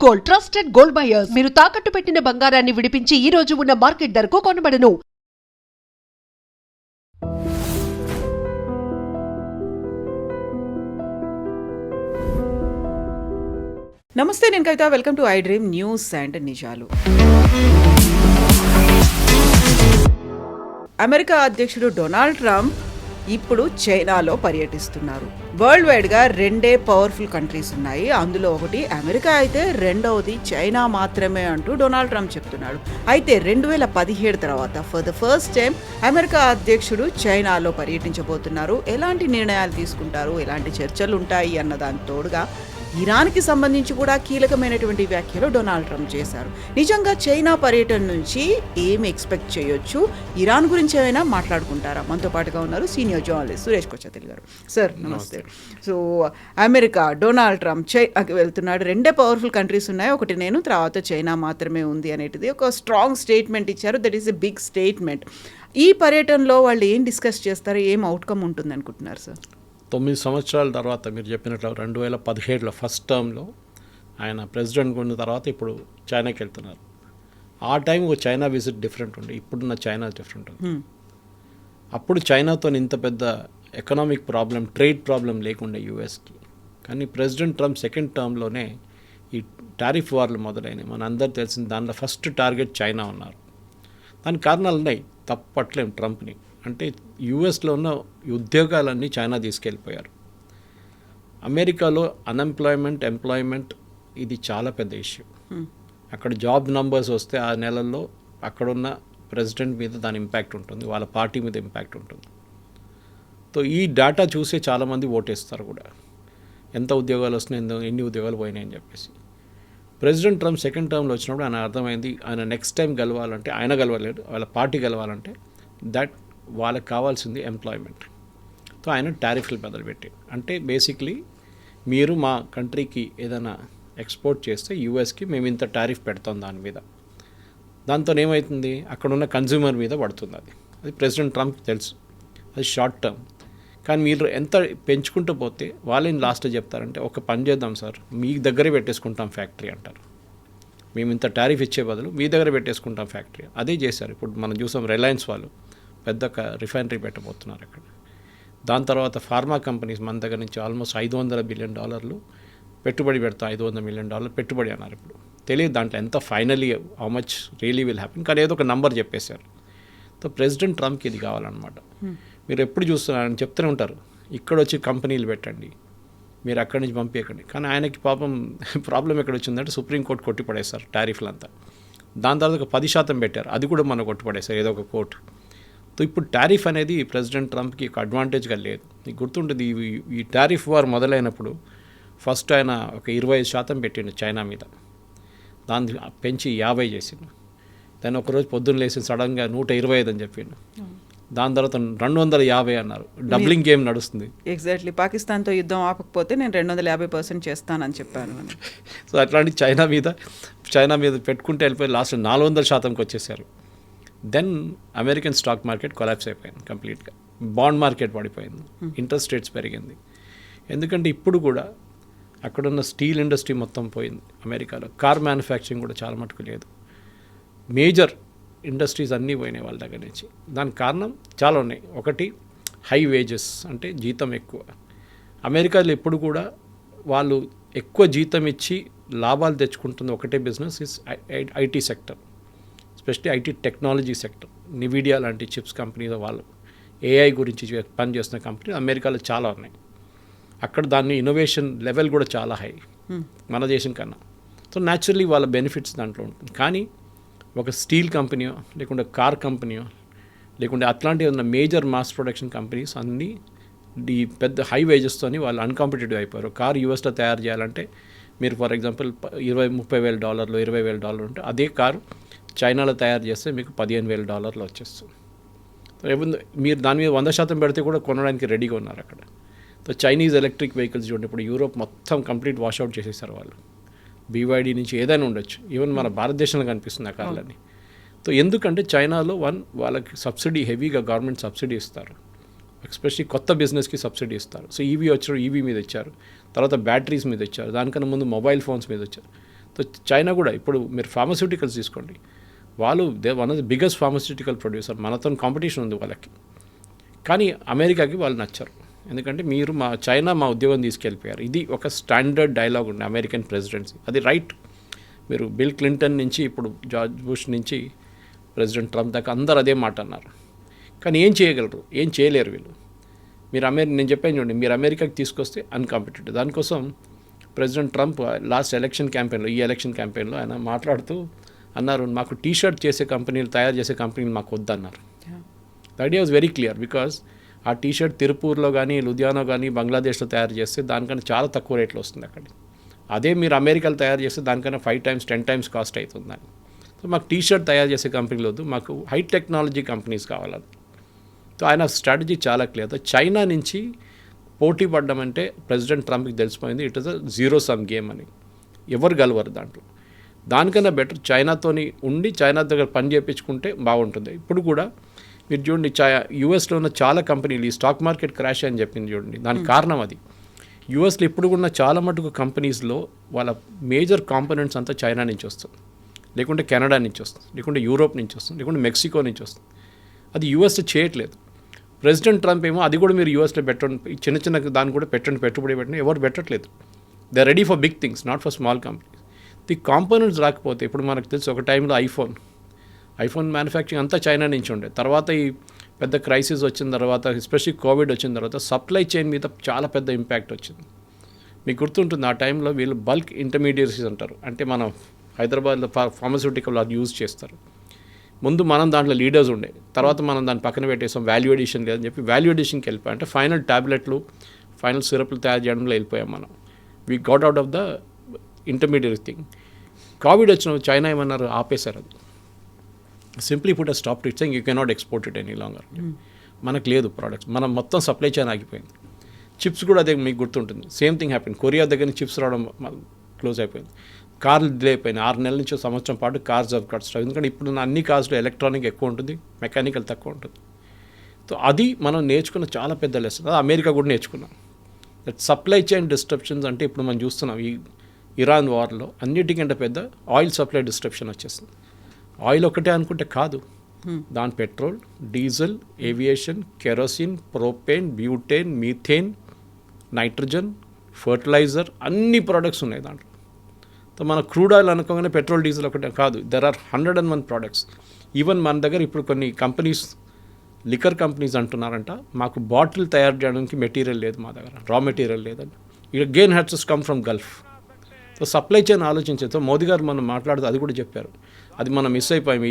Gold, trusted gold buyers. మీరు తాకట్టు పెట్టిన బంగారాన్ని విడిపించి ఈ రోజు ఉన్న మార్కెట్ ధరకు కొనబడను. నమస్తే, నేను Kavitha. Welcome to I dream news and నిజాలు. అమెరికా అధ్యక్షుడు డొనాల్డ్ ట్రంప్ ఇప్పుడు చైనాలో పర్యటిస్తున్నారు. వరల్డ్ వైడ్గా రెండే పవర్ఫుల్ కంట్రీస్ ఉన్నాయి. అందులో ఒకటి అమెరికా అయితే రెండవది చైనా మాత్రమే అంటూ డొనాల్డ్ ట్రంప్ చెప్తున్నాడు. అయితే 2017 తర్వాత for the first time America అధ్యక్షుడు చైనాలో పర్యటించబోతున్నారు. ఎలాంటి నిర్ణయాలు తీసుకుంటారు, ఎలాంటి చర్చలు ఉంటాయి అన్న దాని తోడుగా ఇరాన్కి సంబంధించి కూడా కీలకమైనటువంటి వ్యాఖ్యలు డొనాల్డ్ ట్రంప్ చేశారు. నిజంగా చైనా పర్యటన నుంచి ఏమి ఎక్స్పెక్ట్ చేయొచ్చు, ఇరాన్ గురించి ఏమైనా మాట్లాడుకుంటారా? మనతో పాటుగా ఉన్నారు సీనియర్ జర్నలిస్ట్ సురేష్ కొచ్చతిల్ గారు. సార్ నమస్తే. సో అమెరికా డొనాల్డ్ ట్రంప్ చైనాకి వెళ్తున్నాడు. రెండే పవర్ఫుల్ కంట్రీస్ ఉన్నాయి, ఒకటి నేను, తర్వాత చైనా మాత్రమే ఉంది అనేటిది ఒక స్ట్రాంగ్ స్టేట్మెంట్ ఇచ్చారు. That is a big statement. ఈ పర్యటనలో వాళ్ళు ఏం డిస్కస్ చేస్తారు, ఏం అవుట్కమ్ ఉంటుంది అనుకుంటున్నారు సార్? 9 సంవత్సరాల తర్వాత మీరు చెప్పినట్లు 2017లో ఫస్ట్ టర్మ్లో ఆయన ప్రెసిడెంట్ ఉన్న తర్వాత ఇప్పుడు చైనాకి వెళ్తున్నారు. ఆ టైం చైనా విజిట్ డిఫరెంట్ ఉండే, ఇప్పుడున్న చైనా డిఫరెంట్ ఉంది. అప్పుడు చైనాతో ఇంత పెద్ద ఎకనామిక్ ప్రాబ్లం, ట్రేడ్ ప్రాబ్లం లేకుండే యూఎస్కి. కానీ ప్రెసిడెంట్ ట్రంప్ సెకండ్ టర్మ్లోనే ఈ టారిఫ్ వార్లు మొదలైనవి. మన అందరు తెలిసిన దాంట్లో ఫస్ట్ టార్గెట్ చైనా ఉన్నారు. దానికి కారణాలు ఉన్నాయి, తప్పట్లేం ట్రంప్ని. అంటే యూఎస్లో ఉన్న ఉద్యోగాలన్నీ చైనా తీసుకెళ్ళిపోయారు. అమెరికాలో అన్ఎంప్లాయ్మెంట్, ఎంప్లాయ్మెంట్ ఇది చాలా పెద్ద ఇష్యూ. అక్కడ జాబ్ నంబర్స్ వస్తే ఆ నెలల్లో అక్కడున్న ప్రెసిడెంట్ మీద దాని ఇంపాక్ట్ ఉంటుంది, వాళ్ళ పార్టీ మీద ఇంపాక్ట్ ఉంటుంది. సో ఈ డేటా చూసే చాలామంది ఓటేస్తారు కూడా, ఎంత ఉద్యోగాలు వస్తున్నాయి, ఎన్ని ఉద్యోగాలు పోయినాయని చెప్పేసి. ప్రెసిడెంట్ ట్రంప్ సెకండ్ టర్మ్లో వచ్చినప్పుడు ఆయన అర్థమైంది, ఆయన నెక్స్ట్ టైం గెలవాలంటే, ఆయన గెలవలేడు, వాళ్ళ పార్టీ గెలవాలంటే దట్ వాళ్ళకి కావాల్సింది ఎంప్లాయ్మెంట్. సో ఆయన టారిఫ్లు మొదలుపెట్టి, అంటే బేసిక్లీ మీరు మా కంట్రీకి ఏదైనా ఎక్స్పోర్ట్ చేస్తే యూఎస్కి మేము ఇంత టారిఫ్ పెడతాం దాని మీద. దాంతో ఏమవుతుంది, అక్కడున్న కన్జ్యూమర్ మీద పడుతుంది. అది ప్రెసిడెంట్ ట్రంప్ తెలుసు, అది షార్ట్ టర్మ్. కానీ మీరు ఎంత పెంచుకుంటూ పోతే వాళ్ళని లాస్ట్లో చెప్తారంటే, ఒక పని చేద్దాం సార్, మీ దగ్గరే పెట్టేసుకుంటాం ఫ్యాక్టరీ అంటారు. మేము ఇంత టారిఫ్ ఇచ్చే బదులు మీ దగ్గర పెట్టేసుకుంటాం ఫ్యాక్టరీ. అదే చేశారు. ఇప్పుడు మనం చూసాం, రిలయన్స్ వాళ్ళు పెద్ద రిఫైనరీ పెట్టబోతున్నారు అక్కడ. దాని తర్వాత ఫార్మా కంపెనీస్ మన దగ్గర నుంచి ఆల్మోస్ట్ $500 బిలియన్ పెట్టుబడి పెడతాం. $500 మిలియన్ పెట్టుబడి అన్నారు. ఇప్పుడు తెలియదు దాంట్లో ఎంత finally how much really will happen, కానీ ఏదో ఒక నంబర్ చెప్పేశారు. సో ప్రెసిడెంట్ ట్రంప్కి ఇది కావాలన్నమాట. మీరు ఎప్పుడు చూస్తున్నారని చెప్తూనే ఉంటారు, ఇక్కడ వచ్చి కంపెనీలు పెట్టండి, మీరు అక్కడి నుంచి పంపించకండి. కానీ ఆయనకి పాపం ప్రాబ్లం ఎక్కడ వచ్చిందంటే సుప్రీంకోర్టు కొట్టిపడేశారు టారిఫ్లంతా. దాని తర్వాత ఒక 10% పెట్టారు, అది కూడా మనం కొట్టిపడేశారు ఏదో ఒక కోర్టు. సో ఇప్పుడు టారిఫ్ అనేది ప్రెసిడెంట్ ట్రంప్కి ఒక అడ్వాంటేజ్గా లేదు. మీకు గుర్తుంటుంది, ఈ టారిఫ్ వార్ మొదలైనప్పుడు ఫస్ట్ ఆయన ఒక 25% పెట్టిండు చైనా మీద, దాన్ని పెంచి 50 చేసిండు. దాన్ని ఒకరోజు పొద్దున్న లేసి సడన్గా 125 అని చెప్పిండు. దాని తర్వాత 250 అన్నారు. డబ్లింగ్ గేమ్ నడుస్తుంది. ఎగ్జాక్ట్లీ, పాకిస్తాన్తో యుద్ధం ఆపకపోతే నేను 250% చేస్తానని చెప్పాను. సో అట్లాంటి చైనా మీద పెట్టుకుంటే వెళ్ళిపోయి లాస్ట్ 400%కి వచ్చేసారు. Then American stock market collapse అయిపోయింది కంప్లీట్గా, బాండ్ మార్కెట్ పడిపోయింది, ఇంట్రెస్ట్ రేట్స్ పెరిగింది. ఎందుకంటే ఇప్పుడు కూడా అక్కడున్న స్టీల్ ఇండస్ట్రీ మొత్తం పోయింది అమెరికాలో. కార్ మ్యానుఫ్యాక్చరింగ్ కూడా చాలా మటుకు లేదు. మేజర్ ఇండస్ట్రీస్ అన్నీ పోయినాయి వాళ్ళ దగ్గర నుంచి. దానికి కారణం చాలా ఉన్నాయి. ఒకటి హై వేజెస్, అంటే జీతం ఎక్కువ. అమెరికాలో ఎప్పుడు కూడా వాళ్ళు ఎక్కువ జీతం ఇచ్చి లాభాలు తెచ్చుకుంటుంది ఒకటే business is IT sector, especially IT technology sector. నివిడియా లాంటి చిప్స్ కంపెనీలో వాళ్ళు ఏఐ గురించి పనిచేస్తున్న కంపెనీ అమెరికాలో చాలా ఉన్నాయి. అక్కడ దాన్ని ఇన్నోవేషన్ లెవెల్ కూడా చాలా హై మన దేశం కన్నా. సో న్యాచురల్లీ వాళ్ళ బెనిఫిట్స్ దాంట్లో ఉంటుంది. కానీ ఒక స్టీల్ కంపెనీయో లేకుంటే కార్ కంపెనీయో లేకుంటే అట్లాంటి ఉన్న మేజర్ మాస్ ప్రొడక్షన్ కంపెనీస్ అన్నీ ఈ పెద్ద హై వేజెస్తోని వాళ్ళు అన్కాంపిటేటివ్ అయిపోయారు. కార్ యూఎస్లో తయారు చేయాలంటే మీరు ఫర్ ఎగ్జాంపుల్ $20,000-30,000 $20,000 ఉంటే అదే కారు చైనాలో తయారు చేస్తే మీకు $15,000 వచ్చేస్తుంది. మీరు దాని మీద 100% పెడితే కూడా కొనడానికి రెడీగా ఉన్నారు అక్కడ. సో చైనీస్ ఎలక్ట్రిక్ వెహికల్స్ చూడండి, ఇప్పుడు యూరోప్ మొత్తం కంప్లీట్ వాష్అవుట్ చేసేసారు వాళ్ళు. BYD నుంచి ఏదైనా ఉండొచ్చు, ఈవెన్ మన భారతదేశంలో కనిపిస్తుంది ఆ కార్లన్నీ. సో ఎందుకంటే చైనాలో వాళ్ళకి సబ్సిడీ హెవీగా గవర్నమెంట్ సబ్సిడీ ఇస్తారు, ఎస్పెషల్లీ కొత్త బిజినెస్కి సబ్సిడీ ఇస్తారు. సో ఈవీ వచ్చారు, ఈవీ మీద ఇచ్చారు, తర్వాత బ్యాటరీస్ మీద ఇచ్చారు, దానికన్నా ముందు మొబైల్ ఫోన్స్ మీద వచ్చారు. సో చైనా కూడా ఇప్పుడు మీరు ఫార్మస్యూటికల్స్ తీసుకోండి, వాళ్ళు one of the biggest pharmaceutical producer, మనతో కాంపిటీషన్ ఉంది వాళ్ళకి. కానీ అమెరికాకి వాళ్ళు నచ్చరు, ఎందుకంటే మీరు చైనా మా ఉద్యోగం తీసుకెళ్ళిపోయారు. ఇది ఒక స్టాండర్డ్ డైలాగ్ ఉంది అమెరికన్ ప్రెసిడెన్సీ, అది రైట్. మీరు బిల్ క్లింటన్ నుంచి ఇప్పుడు జార్జ్ బుష్ నుంచి ప్రెసిడెంట్ ట్రంప్ దాకా అందరు అదే మాట అన్నారు. కానీ ఏం చేయగలరు? ఏం చేయలేరు వీళ్ళు. నేను చెప్పాను చూడండి, మీరు అమెరికాకి తీసుకొస్తే అన్కాంపిటేటివ్. దానికోసం ప్రెసిడెంట్ ట్రంప్ లాస్ట్ ఎలక్షన్ క్యాంపెయిన్లో, ఈ ఎలక్షన్ క్యాంపెయిన్లో ఆయన మాట్లాడుతూ అన్నారు, మాకు టీషర్ట్ చేసే కంపెనీలు, తయారు చేసే కంపెనీలు మాకు వద్దన్నారు. The idea was very clear, because ఆ టీషర్ట్ తిరుపూర్లో కానీ, లుధియానా కానీ, బంగ్లాదేశ్లో తయారు చేస్తే దానికన్నా చాలా తక్కువ రేట్లో వస్తుంది అక్కడ. అదే మీరు అమెరికాలో తయారు చేస్తే దానికన్నా 5 times 10 times కాస్ట్ అవుతుంది దాన్ని. సో మాకు టీషర్ట్ తయారు చేసే కంపెనీలు వద్దు, మాకు హై టెక్నాలజీ కంపెనీస్ కావాలి. సో ఆయన స్ట్రాటజీ చాలా క్లియర్. చైనా నుంచి పోటీ పడ్డం అంటే ప్రెసిడెంట్ ట్రంప్కి తెలిసిపోయింది, it is a zero sum game అని, ఎవరు గెలవరు దాంట్లో. దానికన్నా బెటర్ చైనాతోని ఉండి చైనా దగ్గర పని చేయించుకుంటే బాగుంటుంది. ఇప్పుడు కూడా మీరు చూడండి, యూఎస్లో ఉన్న చాలా కంపెనీలు ఈ స్టాక్ మార్కెట్ క్రాష్ అని చెప్పింది చూడండి, దానికి కారణం అది. యూఎస్లో ఇప్పుడు ఉన్న చాలా మటుకు కంపెనీస్లో వాళ్ళ మేజర్ కాంపోనెంట్స్ అంతా చైనా నుంచి వస్తుంది, లేకుంటే కెనడా నుంచి వస్తుంది, లేకుంటే యూరోప్ నుంచి వస్తుంది, లేకుంటే మెక్సికో నుంచి వస్తుంది. అది యూఎస్లో చేయట్లేదు. ప్రెసిడెంట్ ట్రంప్ ఏమో అది కూడా మీరు యూఎస్లో పెట్టండి, చిన్న చిన్న దాన్ని కూడా పెట్టుబడి పెట్టండి, ఎవరు పెట్టట్లేదు. They are ready for big things, not for small companies. The components రాకపోతే, ఇప్పుడు మనకు తెలుసు ఒక టైంలో ఐఫోన్ మ్యానుఫ్యాక్చరింగ్ అంతా చైనా నుంచి ఉండే. తర్వాత ఈ పెద్ద క్రైసిస్ వచ్చిన తర్వాత, ఎస్పెషల్లీ కోవిడ్ వచ్చిన తర్వాత సప్లై చైన్ మీద చాలా పెద్ద ఇంపాక్ట్ వచ్చింది. మీకు గుర్తుంటుంది, ఆ టైంలో వీళ్ళు బల్క్ ఇంటర్మీడియట్స్ అంటారు, అంటే మనం హైదరాబాద్లో ఫార్మస్యూటికల్ అది యూజ్ చేస్తారు. ముందు మనం దాంట్లో లీడర్స్ ఉండే, తర్వాత మనం దాన్ని పక్కన పెట్టేసాం, వాల్యూ ఎడిషన్ లేదని చెప్పి వాల్యూ ఎడిషన్కి వెళ్ళిపోయాం. అంటే ఫైనల్ ట్యాబ్లెట్లు, ఫైనల్ సిరప్లు తయారు చేయడంలో వెళ్ళిపోయాం మనం. We got out of the intermediate thing. Covid వచ్చిన చైనా ఏమన్నారు, ఆపేశారు అది. Simply put a stop it, saying you cannot export it any longer. మనకు లేదు ప్రోడక్ట్స్, మనం మొత్తం సప్లై చైన్ ఆగిపోయింది. చిప్స్ కూడా అదే మీకు గుర్తుంటుంది, సేమ్ థింగ్ హ్యాపెన్. కొరియా దగ్గర నుంచి చిప్స్ రావడం క్లోజ్ అయిపోయింది. కార్లు డిలే అయిపోయినాయి, 6 నెలల నుంచి సంవత్సరం పాటు కార్స్ ఆఫ్ కట్స్. ఎందుకంటే ఇప్పుడు అన్ని కార్స్లో ఎలక్ట్రానిక్ ఎక్కువ ఉంటుంది, మెకానికల్ తక్కువ ఉంటుంది. సో అది మనం నేర్చుకున్న చాలా పెద్ద లెసన్. అది అమెరికా కూడా నేర్చుకున్నాం. దట్ సప్లై చైన్ డిస్ట్రప్షన్స్ అంటే ఇప్పుడు మనం చూస్తున్నాం ఈ ఇరాన్ వార్లో అన్నిటికంటే పెద్ద ఆయిల్ సప్లై డిస్ట్రప్షన్ వచ్చేస్తుంది. ఆయిల్ ఒకటే అనుకుంటే కాదు, దాని petrol, diesel, aviation, kerosene, propane, butane, methane, nitrogen, fertilizer, అన్ని ప్రోడక్ట్స్ ఉన్నాయి దాంట్లో. సో మన క్రూడ్ ఆయిల్ అనుకోగానే పెట్రోల్, డీజిల్ ఒకటే కాదు, దెర్ ఆర్ 101 ప్రోడక్ట్స్. ఈవెన్ మన దగ్గర ఇప్పుడు కొన్ని కంపెనీస్, లిక్కర్ కంపెనీస్ అంటున్నారంట, మాకు బాటిల్ తయారు చేయడానికి మెటీరియల్ లేదు మా దగ్గర, రా మెటీరియల్ లేదండి. ఇక gain has to come from Gulf. So supply chain ఆలోచించేతో మోదీ గారు మనం మాట్లాడుతూ అది కూడా చెప్పారు. అది మనం మిస్ అయిపోయాం.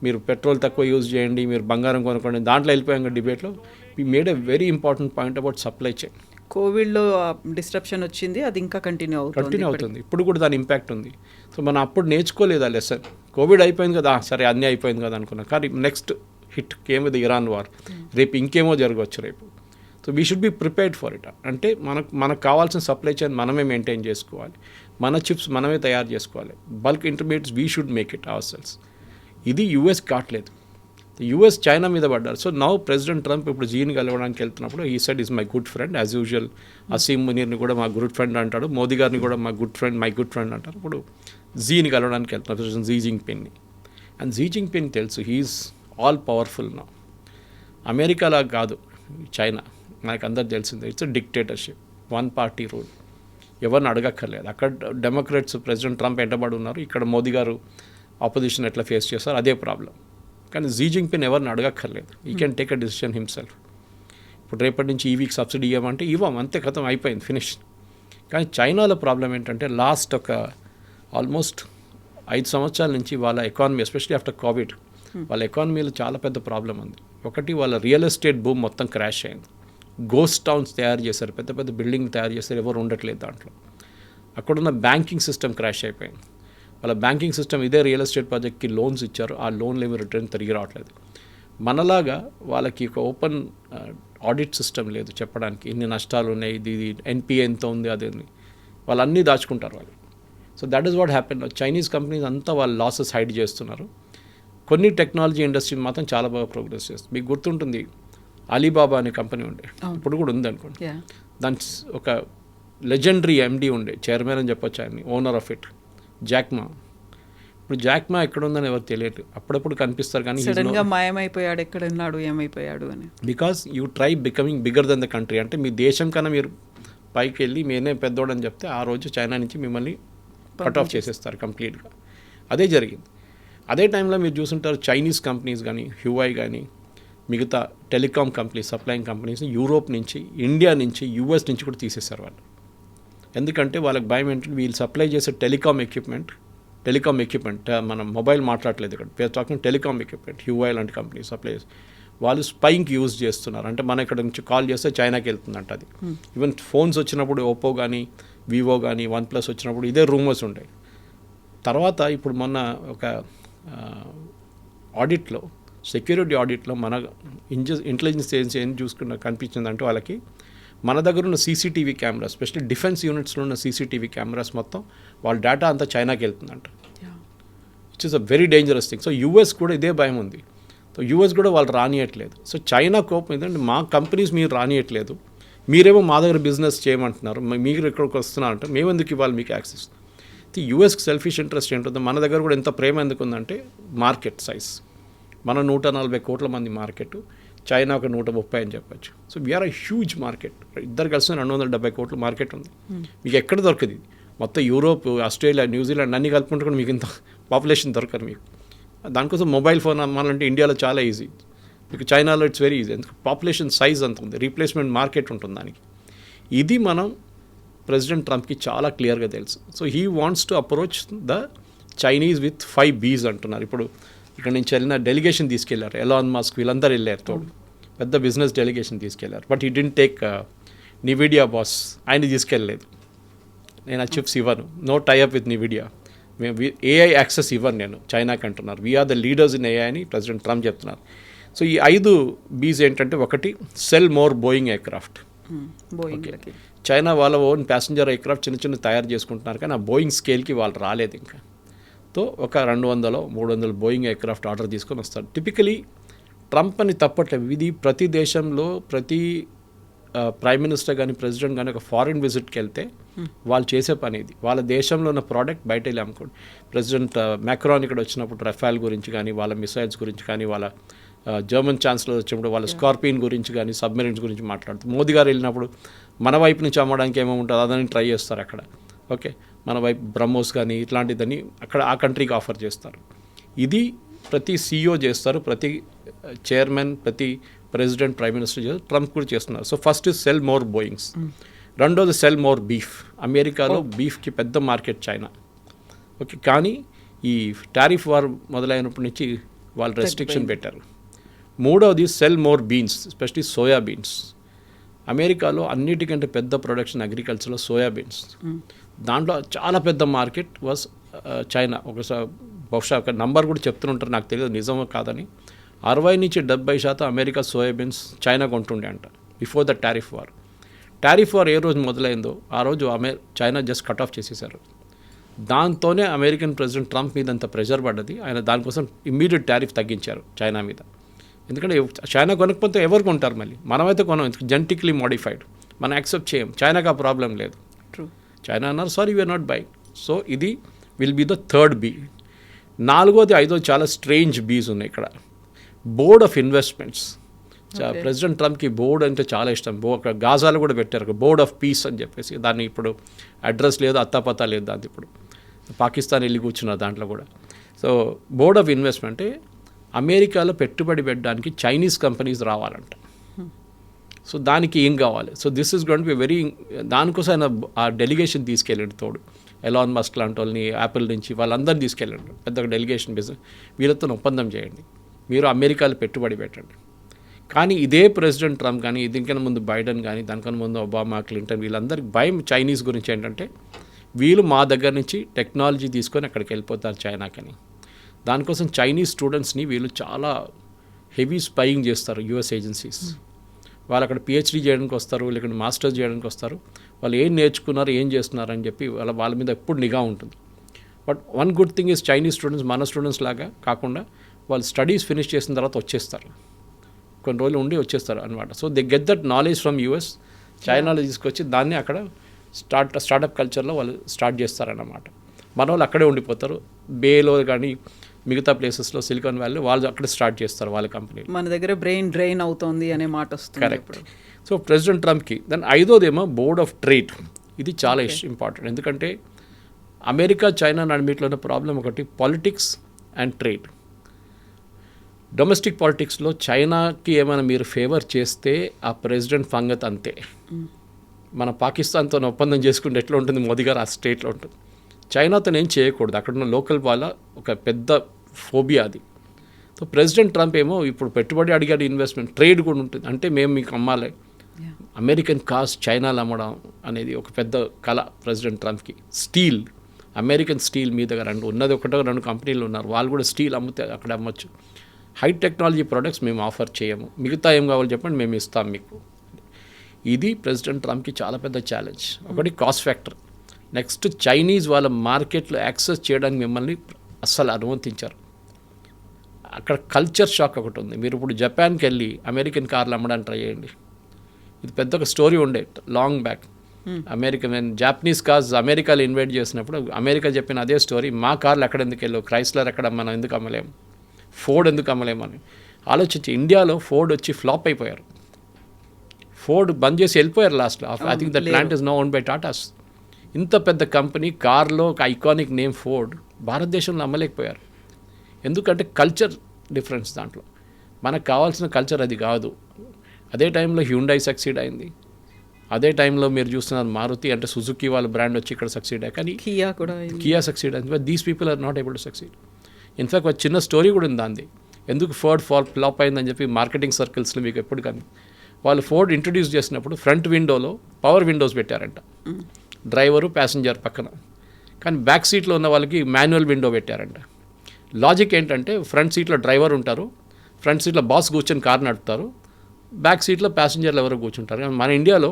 మీరు పెట్రోల్ తక్కువ యూజ్ చేయండి, మీరు బంగారం కొనుక్కోండి, దాంట్లో వెళ్ళిపోయాం డిబేట్లో. We made a very important point about supply chain. కోవిడ్లో డిస్ట్రప్షన్ వచ్చింది, అది ఇంకా కంటిన్యూ అవుతుంది. ఇప్పుడు కూడా దాని ఇంపాక్ట్ ఉంది. సో మనం అప్పుడు నేర్చుకోలేదు ఆ లెసన్. కోవిడ్ అయిపోయింది కదా, సరే అన్నీ అయిపోయింది కదా అనుకున్నాం. కానీ next hit came with Iran war. రేపు ఇంకేమో జరగవచ్చు రేపు. So we should be prepared for it. అంటే మనకు కావాల్సిన సప్లై చైన్ మనమే మెయింటైన్ చేసుకోవాలి, మన చిప్స్ మనమే తయారు చేసుకోవాలి, bulk intermediates we should make it our cells. ఇది యూఎస్ కావట్లేదు, యూఎస్ చైనా మీద పడ్డారు. సో నౌ ప్రెసిడెంట్ ట్రంప్ ఇప్పుడు జీని కలవడానికి వెళ్తున్నప్పుడు he said is my good friend as usual. Asim మునీర్ని కూడా మా గుడ్ ఫ్రెండ్ అంటాడు, మోదీ గారిని కూడా మై గుడ్ ఫ్రెండ్ అంటారు. ఇప్పుడు జీని కలవడానికి వెళ్తున్నారు, ప్రెసిడెంట్ జీ జింగ్పిన్ని. అండ్ జీ జింగ్పిన్ తెలుసు, హీఈస్ ఆల్ పవర్ఫుల్ నౌ. అమెరికాలా కాదు చైనా, మనకు అందరు తెలిసిందే. ఇట్స్ డిక్టేటర్షిప్, 1 party రూల్, ఎవరిని అడగక్కర్లేదు. అక్కడ డెమోక్రాట్స్ ప్రెసిడెంట్ ట్రంప్ ఎంటబడి ఉన్నారు, ఇక్కడ మోదీ గారు ఆపోజిషన్ ఎట్లా ఫేస్ చేస్తారు, అదే ప్రాబ్లం. కానీ జీ జింగ్పిన్ ఎవరిని అడగక్కర్లేదు, ఈ can take a decision himself. ఇప్పుడు రేపటి నుంచి ఈవీకి సబ్సిడీ ఇవ్వమంటే ఇవ్వం, అంతే, కథం, అయిపోయింది, ఫినిష్. కానీ చైనాలో ప్రాబ్లం ఏంటంటే లాస్ట్ ఒక ఆల్మోస్ట్ 5 సంవత్సరాల నుంచి వాళ్ళ ఎకానమీ, ఎస్పెషలీ ఆఫ్టర్ కోవిడ్, వాళ్ళ ఎకానమీలో చాలా పెద్ద ప్రాబ్లం ఉంది. ఒకటి, వాళ్ళ రియల్ ఎస్టేట్ భూమి మొత్తం క్రాష్ అయింది. గోస్ట్ టౌన్స్ తయారు చేశారు, పెద్ద పెద్ద బిల్డింగ్ తయారు చేశారు, ఎవరు ఉండట్లేదు దాంట్లో. అక్కడున్న బ్యాంకింగ్ సిస్టమ్ క్రాష్ అయిపోయింది. వాళ్ళ బ్యాంకింగ్ సిస్టమ్ ఇదే రియల్ ఎస్టేట్ ప్రాజెక్ట్కి లోన్స్ ఇచ్చారు, ఆ లోన్లు ఏమి రిటర్న్ తిరిగి రావట్లేదు. మనలాగా వాళ్ళకి ఒక ఓపెన్ ఆడిట్ సిస్టమ్ లేదు చెప్పడానికి, ఇన్ని నష్టాలు ఉన్నాయి, ఇది ఎన్పిఏ ఎంత ఉంది, అది వాళ్ళన్నీ దాచుకుంటారు వాళ్ళు. So that is what happen. Chinese companies అంతా వాళ్ళ లాసెస్ హైడ్ చేస్తున్నారు. కొన్ని టెక్నాలజీ ఇండస్ట్రీ మాత్రం చాలా బాగా ప్రోగ్రెస్ చేస్తుంది. మీకు గుర్తుంటుంది, అలీబాబా అనే కంపెనీ ఉండే, ఇప్పుడు కూడా ఉంది అనుకోండి. దాని ఒక లెజెండరీ ఎండీ ఉండే, చైర్మన్ అని చెప్పొచ్చు ఆయన్ని, ఓనర్ ఆఫ్ ఇట్. జాక్మా. ఇప్పుడు జాక్మా ఎక్కడ ఉందని ఎవరు తెలియదు, అప్పుడప్పుడు కనిపిస్తారు కానీ సడన్ గా మాయమైపోయాడు, ఎక్కడ ఉన్నాడు, ఏమైపోయాడు అని. Because you try becoming bigger than the country. అంటే మీ దేశం కన్నా మీరు పైకి వెళ్ళి మీరే పెద్దోడని చెప్తే ఆ రోజు చైనా నుంచి మిమ్మల్ని కట్ ఆఫ్ చేసేస్తారు కంప్లీట్గా. అదే జరిగింది. అదే టైంలో మీరు చూసుంటారు చైనీస్ కంపెనీస్ కానీ, హ్యూఐ కానీ, మిగతా telecom companies, supplying companies Europe నుంచి, ఇండియా నుంచి, యూఎస్ నుంచి కూడా తీసేశారు వాళ్ళు. ఎందుకంటే వాళ్ళకి భయం ఏంటంటే వీళ్ళు సప్లై చేసే టెలికాం ఎక్విప్మెంట్ మనం మొబైల్ మాట్లాడలేదు ఇక్కడ, వేర్ టాకింగ్ టెలికాం ఎక్విప్మెంట్, హ్యూఐ లాంటి కంపెనీ సప్లై చేసి వాళ్ళు స్పైంగ్కి యూజ్ చేస్తున్నారు. అంటే మన ఇక్కడ నుంచి కాల్ చేస్తే చైనాకి వెళ్తుందంట అది. ఈవెన్ ఫోన్స్ వచ్చినప్పుడు ఓప్పో కానీ, వివో కానీ, వన్ప్లస్ వచ్చినప్పుడు ఇదే రూమర్స్ ఉంటాయి. తర్వాత ఇప్పుడు మొన్న ఒక ఆడిట్లో, సెక్యూరిటీ ఆడిట్లో మన ఇంటెలిజెన్స్ ఏజెన్సీ ఏం కనిపించిందంటే వాళ్ళకి మన దగ్గర ఉన్న సీసీటీవీ కెమెరాస్, స్పెషల్లీ డిఫెన్స్ యూనిట్స్లో ఉన్న సీసీటీవీ కెమెరాస్ మొత్తం వాళ్ళ డేటా అంతా చైనాకి వెళ్తుందంట. It's is a very dangerous thing. So US కూడా ఇదే భయం ఉంది. సో యూఎస్ కూడా వాళ్ళు రానియట్లేదు. సో చైనా కోపం ఏంటంటే మా కంపెనీస్ మీరు రానియట్లేదు, మీరేమో మా దగ్గర బిజినెస్ చేయమంటున్నారు, మీరు ఇక్కడికి వస్తున్నారంటే మేము ఎందుకు ఇవ్వాలి మీకు యాక్సెస్. యూఎస్కి సెల్ఫిష్ ఇంట్రెస్ట్ ఏంటంటే మన దగ్గర కూడా ఎంత ప్రేమ ఎందుకు ఉందంటే మార్కెట్ సైజ్, మన 140 కోట్ల మంది మార్కెట్, చైనా ఒక 130 అని చెప్పచ్చు. So we are a huge market. ఇద్దరు కలిసి 270 కోట్ల మార్కెట్ ఉంది. మీకు ఎక్కడ దొరకదు. మొత్తం యూరోప్, ఆస్ట్రేలియా, న్యూజిలాండ్ అన్నీ కలుపుకుంటే కూడా మీకు ఇంత పాపులేషన్ దొరకదు మీకు. దానికోసం మొబైల్ ఫోన్ అమ్మాలంటే ఇండియాలో చాలా ఈజీ, మీకు చైనాలో ఇట్స్ వెరీ ఈజీ. ఎందుకంటే పాపులేషన్ సైజ్ అంత ఉంది, రీప్లేస్మెంట్ మార్కెట్ ఉంటుంది దానికి. ఇది మనం ప్రెసిడెంట్ ట్రంప్కి చాలా క్లియర్గా తెలుసు. So he wants to approach the Chinese with 5 Bs అంటున్నారు. ఇప్పుడు ఇక్కడ నుంచి వెళ్ళిన డెలిగేషన్ తీసుకెళ్లారు, ఎలాన్ మస్క్ వీళ్ళందరూ వెళ్ళారు తోడు, పెద్ద బిజినెస్ డెలిగేషన్ తీసుకెళ్లారు. But he didn't take నివిడియా boss, ఆయన తీసుకెళ్ళలేదు. నేను ఆ చిప్స్ ఇవ్వను, నో టైఅప్ విత్ నివిడియా, మేము ఏఐ యాక్సెస్ ఇవ్వను నేను చైనాకి అంటున్నారు. We are the leaders in AI అని ప్రెసిడెంట్ ట్రంప్ చెప్తున్నారు. సో ఈ 5 Bs ఏంటంటే, ఒకటి sell more Boeing aircraft. China వాళ్ళ ఓన్ ప్యాసింజర్ ఎయిర్క్రాఫ్ట్ చిన్న తయారు చేసుకుంటున్నారు, కానీ ఆ బోయింగ్ స్కేల్కి వాళ్ళు రాలేదు ఇంకా. తో ఒక 200-300 బోయింగ్ ఎయిర్క్రాఫ్ట్ ఆర్డర్ తీసుకొని వస్తారు. టిపికలీ ట్రంప్ అని తప్పట్లేదు, ఇది ప్రతి దేశంలో ప్రతి ప్రైమ్ మినిస్టర్ కానీ, ప్రెసిడెంట్ కానీ ఒక ఫారిన్ విజిట్కి వెళ్తే వాళ్ళు చేసే పని ఇది. వాళ్ళ దేశంలో ఉన్న ప్రోడక్ట్ బయట వెళ్ళి అమ్ముకోండి. ప్రెసిడెంట్ మ్యాక్రాన్ ఇక్కడ వచ్చినప్పుడు రఫాల్ గురించి కానీ, వాళ్ళ మిసైల్స్ గురించి కానీ, వాళ్ళ జర్మన్ ఛాన్సలర్ వచ్చినప్పుడు వాళ్ళ స్కార్పియన్ గురించి కానీ, సబ్మెరీన్స్ గురించి మాట్లాడుతారు. మోదీ గారు వెళ్ళినప్పుడు మన వైపు నుంచి అమ్మడానికి ఏమో ఉంటుంది అదని ట్రై చేస్తారు అక్కడ. ఓకే, మన వైపు బ్రహ్మోస్ కానీ ఇట్లాంటిదని అక్కడ ఆ కంట్రీకి ఆఫర్ చేస్తారు. ఇది ప్రతి CEO చేస్తారు, ప్రతి చైర్మన్, ప్రతి ప్రెసిడెంట్, ప్రైమ్ మినిస్టర్ చేస్తారు. ట్రంప్ కూడా చేస్తున్నారు. So first is sell more Boeings. రెండోది సెల్ మోర్ బీఫ్. అమెరికాలో బీఫ్కి పెద్ద మార్కెట్ చైనా. ఓకే, కానీ ఈ టారిఫ్ వార్ మొదలైనప్పటి నుంచి వాళ్ళు రెస్ట్రిక్షన్ పెట్టారు. మూడవది cell more beans, especially soya beans. అమెరికాలో అన్నిటికంటే పెద్ద ప్రొడక్షన్ అగ్రికల్చర్లో సోయా బీన్స్. దాంట్లో చాలా పెద్ద మార్కెట్ వాజ్ చైనా. ఒకసారి బహుశా ఒక నంబర్ కూడా చెప్తుంటారు, నాకు తెలియదు నిజమో కాదని. 60-70% అమెరికా సోయాబీన్స్ చైనా కొంటుండే అంట before the tariff war. Tariff war ఏ రోజు మొదలైందో ఆ రోజు చైనా జస్ట్ కట్ ఆఫ్ చేసేసారు. దాంతోనే అమెరికన్ ప్రెసిడెంట్ ట్రంప్ మీద అంత ప్రెషర్ పడ్డది. ఆయన దానికోసం ఇమ్మీడియట్ టారిఫ్ తగ్గించారు చైనా మీద. ఎందుకంటే చైనా కొనకపోతే ఎవరు కొంటారు మళ్ళీ? మనమైతే కొనం, జెనెటిక్లీ మోడిఫైడ్, మనం యాక్సెప్ట్ చేయం. చైనాకి ఆ ప్రాబ్లం లేదు. చైనా అన్నారు sorry we're not buying. So ఇది will be the third B. 4వ, 5వ చాలా స్ట్రేంజ్ బీస్ ఉన్నాయి ఇక్కడ. Board of investments. ప్రెసిడెంట్ ట్రంప్కి బోర్డ్ అంటే చాలా ఇష్టం. ఒక గాజాలు కూడా పెట్టారు, బోర్డ్ ఆఫ్ పీస్ అని చెప్పేసి. దాన్ని ఇప్పుడు అడ్రస్ లేదు, అత్తాపత్తా లేదు దాన్ని. ఇప్పుడు పాకిస్తాన్ వెళ్ళి కూర్చున్నారు దాంట్లో కూడా. సో బోర్డ్ ఆఫ్ ఇన్వెస్ట్మెంట్ అంటే అమెరికాలో పెట్టుబడి పెట్టడానికి చైనీస్ కంపెనీస్ రావాలంట. సో దానికి ఏం కావాలి? So this is going to be very, దానికోసం ఆయన ఆ డెలిగేషన్ తీసుకెళ్ళాడు తోడు. ఎలాన్ మస్క్ లాంటి వాళ్ళని, యాపిల్ నుంచి వాళ్ళందరినీ తీసుకెళ్ళండి, పెద్దగా డెలిగేషన్ బిజినెస్, వీళ్ళతో ఒప్పందం చేయండి, మీరు అమెరికాలో పెట్టుబడి పెట్టండి. కానీ ఇదే ప్రెసిడెంట్ ట్రంప్ కానీ, దీనికన్నా ముందు బైడెన్ కానీ, దానికన్నా ముందు ఒబామా, క్లింటన్, వీళ్ళందరికీ భయం చైనీస్ గురించి ఏంటంటే వీళ్ళు మా దగ్గర నుంచి టెక్నాలజీ తీసుకొని అక్కడికి వెళ్ళిపోతారు చైనాకని. దానికోసం చైనీస్ స్టూడెంట్స్ని వీళ్ళు చాలా హెవీ స్పైయింగ్ చేస్తారు యుఎస్ ఏజెన్సీస్. వాళ్ళు అక్కడ PhD చేయడానికి వస్తారు, లేకుంటే మాస్టర్స్ చేయడానికి వస్తారు. వాళ్ళు ఏం నేర్చుకున్నారు, ఏం చేస్తున్నారు అని చెప్పి వాళ్ళ మీద ఎప్పుడు నిఘా ఉంటుంది. But one good thing is Chinese students మన స్టూడెంట్స్ లాగా కాకుండా వాళ్ళు స్టడీస్ ఫినిష్ చేసిన తర్వాత వచ్చేస్తారు, కొన్ని రోజులు ఉండి వచ్చేస్తారు అనమాట. So they get that knowledge from US. చైనాలో తీసుకొచ్చి దాన్ని అక్కడ స్టార్టప్ కల్చర్లో వాళ్ళు స్టార్ట్ చేస్తారన్నమాట. మన వాళ్ళు అక్కడే ఉండిపోతారు. బేలో కానీ మిగతా ప్లేసెస్లో సిలికాన్ వ్యాలీ వాళ్ళు అక్కడే స్టార్ట్ చేస్తారు వాళ్ళ కంపెనీ. మన దగ్గర బ్రెయిన్ డ్రైన్ అవుతోంది అనే మాట వస్తుంది. కరెక్ట్. సో ప్రెసిడెంట్ ట్రంప్కి దాని ఐదోదేమో బోర్డ్ ఆఫ్ ట్రేడ్. ఇది చాలా ఇంపార్టెంట్, ఎందుకంటే అమెరికా చైనా నడిమిట్లో ఉన్న ప్రాబ్లం ఒకటి పాలిటిక్స్ అండ్ ట్రేడ్. డొమెస్టిక్ పాలిటిక్స్లో చైనాకి ఏమైనా మీరు ఫేవర్ చేస్తే ఆ ప్రెసిడెంట్ ఫంగత్ అంతే. మన పాకిస్తాన్తో ఒప్పందం చేసుకుంటే ఎట్లా ఉంటుంది, మోదీ గారు ఆ స్టేట్లో ఉంటుంది. చైనాతో ఏం చేయకూడదు, అక్కడ ఉన్న లోకల్ వాళ్ళ ఒక పెద్ద ఫోబియా అది. సో ప్రెసిడెంట్ ట్రంప్ ఏమో ఇప్పుడు పెట్టుబడి అడిగాడు, ఇన్వెస్ట్మెంట్, ట్రేడ్ కూడా ఉంటుంది. అంటే మేము మీకు అమ్మాలి, అమెరికన్ కార్స్ చైనాలో అమ్మడం అనేది ఒక పెద్ద కళ ప్రెసిడెంట్ ట్రంప్కి. స్టీల్, అమెరికన్ స్టీల్ మీ దగ్గర ఉన్నది ఒకటో రెండు కంపెనీలు ఉన్నారు, వాళ్ళు కూడా స్టీల్ అమ్మితే అక్కడ అమ్మొచ్చు. హై టెక్నాలజీ ప్రోడక్ట్స్ మేము ఆఫర్ చేయము, మిగతా ఏం కావాలో చెప్పండి మేము ఇస్తాం మీకు. ఇది ప్రెసిడెంట్ ట్రంప్కి చాలా పెద్ద ఛాలెంజ్. ఒకటి కాస్ట్ ఫ్యాక్టర్, నెక్స్ట్ చైనీస్ వాళ్ళ మార్కెట్లో యాక్సెస్ చేయడానికి మిమ్మల్ని అస్సలు అనుమతించారు. అక్కడ కల్చర్ షాక్ ఒకటి ఉంది. మీరు ఇప్పుడు జపాన్కి వెళ్ళి అమెరికన్ కార్లు అమ్మడానికి ట్రై చేయండి. ఇది పెద్ద ఒక స్టోరీ ఉండే long back. American Japanese cars అమెరికాలో ఇన్వైట్ చేసినప్పుడు అమెరికా చెప్పిన అదే స్టోరీ, మా కార్లు ఎక్కడ ఎందుకు వెళ్ళవు, క్రైస్లర్ ఎక్కడ మనం ఎందుకు అమ్మలేము, ఫోర్డ్ ఎందుకు అమ్మలేము అని ఆలోచించి ఇండియాలో ఫోర్డ్ వచ్చి ఫ్లాప్ అయిపోయారు. ఫోర్డ్ బంద్ చేసి వెళ్ళిపోయారు లాస్ట్లో. I think the plant is no own by Tatas. ఇంత పెద్ద కంపెనీ, కార్లో ఒక ఐకానిక్ నేమ్ ఫోర్డ్, భారతదేశంలో అమ్మలేకపోయారు. ఎందుకంటే కల్చర్ డిఫరెన్స్ దాంట్లో. మనకు కావాల్సిన కల్చర్ అది కాదు. అదే టైంలో హ్యుండై సక్సీడ్ అయింది, అదే టైంలో మీరు చూస్తున్నారు మారుతి అంటే సుజుకి వాళ్ళ బ్రాండ్ వచ్చి ఇక్కడ సక్సీడ్ అయ్యాయి, కానీ కియా సక్సీడ్ అయింది. But these people are not able to succeed. In fact ఒక చిన్న స్టోరీ కూడా ఉంది దాన్ని, ఎందుకు ఫోర్డ్ ఫ్లాప్ అయిందని చెప్పి మార్కెటింగ్ సర్కిల్స్లో మీకు ఎప్పుడు కానీ వాళ్ళు ఫోర్డ్ ఇంట్రడ్యూస్ చేసినప్పుడు ఫ్రంట్ విండోలో పవర్ విండోస్ పెట్టారంట, డ్రైవరు ప్యాసింజర్ పక్కన. కానీ బ్యాక్ సీట్లో ఉన్న వాళ్ళకి మాన్యువల్ విండో పెట్టారంట. లాజిక్ ఏంటంటే ఫ్రంట్ సీట్లో డ్రైవర్ ఉంటారు, ఫ్రంట్ సీట్లో బాస్ కూర్చొని కారు నడుపుతారు, బ్యాక్ సీట్లో ప్యాసింజర్లు ఎవరో కూర్చుంటారు. కానీ మన ఇండియాలో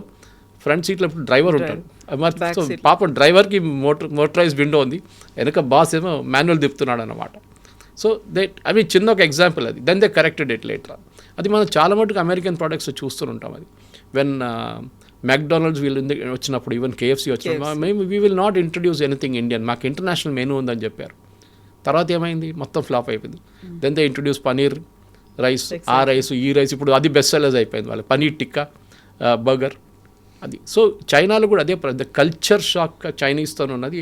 ఫ్రంట్ సీట్లో డ్రైవర్ ఉంటారు. మరి పాపం డ్రైవర్కి మోటరైజ్ విండో ఉంది, వెనక బాస్ ఏమో మాన్యువల్ తిప్పుతున్నాడు అన్నమాట. సో అవి చిన్న ఒక ఎగ్జాంపుల్ అది. Then they corrected it later. అది మనం చాలా మటుకు అమెరికన్ ప్రోడక్ట్స్ చూస్తూ ఉంటాం. అది వెన్ మెక్డానల్డ్స్ వీళ్ళు వచ్చినప్పుడు, ఈవెన్ కేఎఫ్సీ వచ్చినప్పుడు, మేము we will not introduce anything Indian, మాకు ఇంటర్నేషనల్ మెనూ ఉందని చెప్పారు. తర్వాత ఏమైంది, మొత్తం ఫ్లాప్ అయిపోయింది. Then they introduce paneer rice, ఆ రైస్ ఈ రైస్, ఇప్పుడు అది బెస్ట్ సెల్లర్స్ అయిపోయింది వాళ్ళకి, పనీర్ టిక్కా, బర్గర్ అది. సో చైనాలో కూడా అదే ద కల్చర్ షాక్ చైనీస్తో ఉన్నది.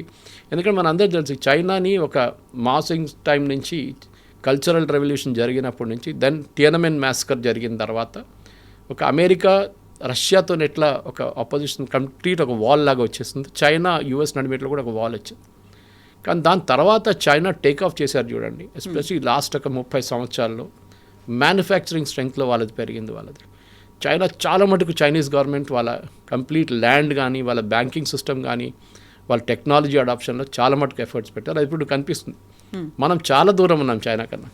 ఎందుకంటే మన అందరూ తెలుసు చైనాని ఒక మాసింగ్ టైం నుంచి కల్చరల్ రెవల్యూషన్ జరిగినప్పటి నుంచి, దెన్ టియనమెన్ మ్యాస్కర్ జరిగిన తర్వాత ఒక అమెరికా రష్యాతో ఎట్లా ఒక ఆపోజిషన్ కంప్లీట్ ఒక వాల్ లాగా వచ్చేస్తుంది, చైనా యూఎస్ నడిమేట్లో కూడా ఒక వాల్ వచ్చింది. కానీ దాని తర్వాత చైనా టేక్ ఆఫ్ చేశారు చూడండి, ఎస్పెషల్లీ లాస్ట్ ఒక 30 సంవత్సరాల్లో మ్యానుఫ్యాక్చరింగ్ స్ట్రెంగ్త్లో వాళ్ళది పెరిగింది. వాళ్ళది చైనా చాలా మటుకు చైనీస్ గవర్నమెంట్ వాళ్ళ కంప్లీట్ ల్యాండ్ కానీ, వాళ్ళ బ్యాంకింగ్ సిస్టమ్ కానీ, వాళ్ళ టెక్నాలజీ అడాప్షన్లో చాలా మటుకు ఎఫర్ట్స్ పెట్టారు. అది ఇప్పుడు కనిపిస్తుంది. మనం చాలా దూరం ఉన్నాం చైనా కన్నా.